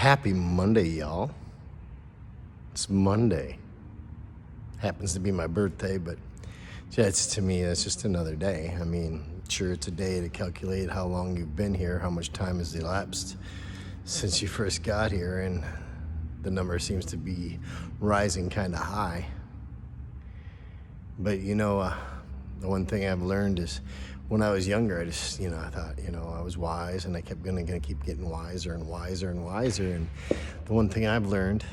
Happy Monday, y'all. It's Monday. Happens to be my birthday, but to me, it's just another day. I mean, sure, it's a day to calculate how long you've been here, how much time has elapsed since you first got here, and the number seems to be rising kind of high. But the one thing I've learned is when I was younger, I thought, I was wise, and I kept gonna keep getting wiser and wiser and wiser. And the one thing I've learned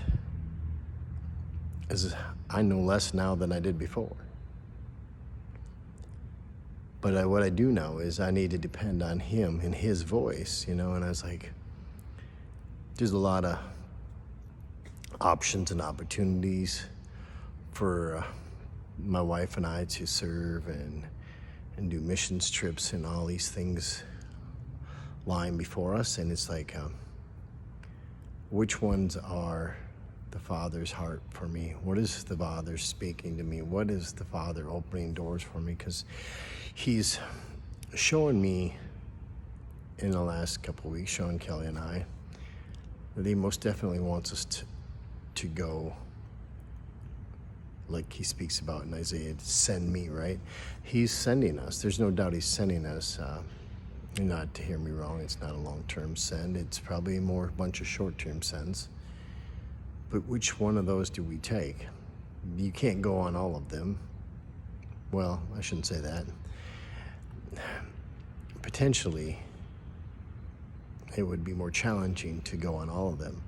is I know less now than I did before. But what I do know is I need to depend on him and his voice, and I was like, there's a lot of options and opportunities for my wife and I to serve and do missions trips and all these things lying before us. And it's like, which ones are the Father's heart for me? What is the Father speaking to me? What is the Father opening doors for me? Because he's showing me in the last couple of weeks, showing Kelly and I, that he most definitely wants us to go, like he speaks about in Isaiah, send me, right? He's sending us. There's no doubt he's sending us. Not to hear me wrong, it's not a long-term send. It's probably more a bunch of short-term sends. But which one of those do we take? You can't go on all of them. Well, I shouldn't say that. Potentially, it would be more challenging to go on all of them.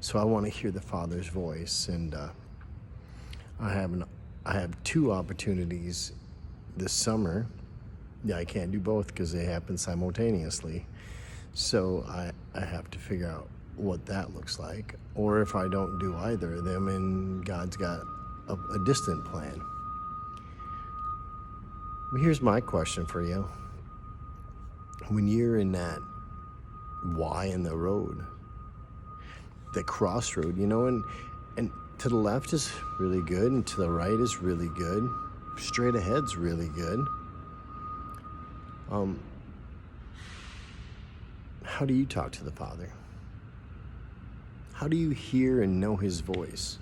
So I want to hear the Father's voice, and I have two opportunities this summer. Yeah, I can't do both because they happen simultaneously. So I have to figure out what that looks like, or if I don't do either of them and God's got a distant plan. But here's my question for you. When you're in that Y in the road, the crossroad, and to the left is really good, and to the right is really good. Straight ahead's really good. How do you talk to the Father? How do you hear and know his voice?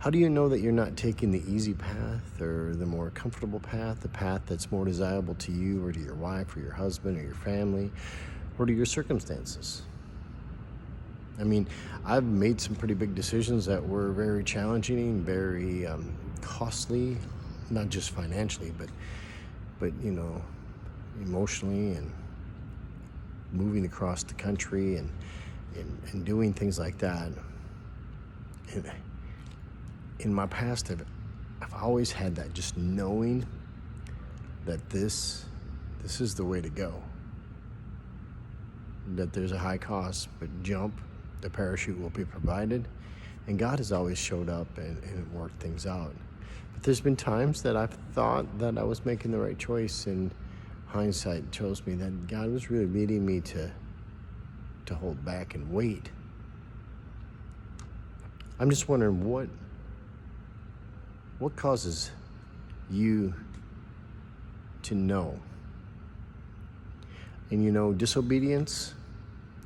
How do you know that you're not taking the easy path or the more comfortable path, the path that's more desirable to you or to your wife or your husband or your family or to your circumstances? I mean, I've made some pretty big decisions that were very challenging, very costly, not just financially, but emotionally, and moving across the country and doing things like that. And in my past, I've always had that, just knowing that this is the way to go. That there's a high cost, but jump, the parachute will be provided, and God has always showed up and worked things out. But there's been times that I've thought that I was making the right choice, and hindsight shows me that God was really leading me to hold back and wait. I'm just wondering what causes you to know. And disobedience,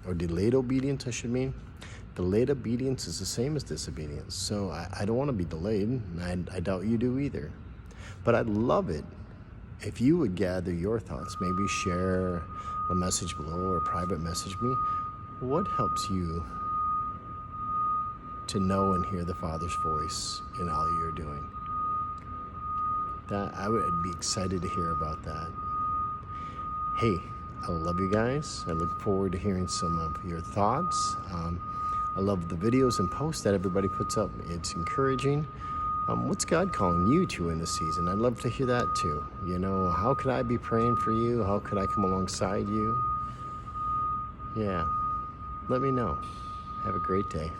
or delayed obedience, I should mean. Delayed obedience is the same as disobedience. So I don't want to be delayed, and I doubt you do either. But I'd love it if you would gather your thoughts, maybe share a message below or private message me. What helps you to know and hear the Father's voice in all you're doing? That I would be excited to hear about that. Hey, I love you guys. I look forward to hearing some of your thoughts. I love the videos and posts that everybody puts up. It's encouraging. What's God calling you to in this season? I'd love to hear that too. How could I be praying for you? How could I come alongside you? Yeah, let me know. Have a great day.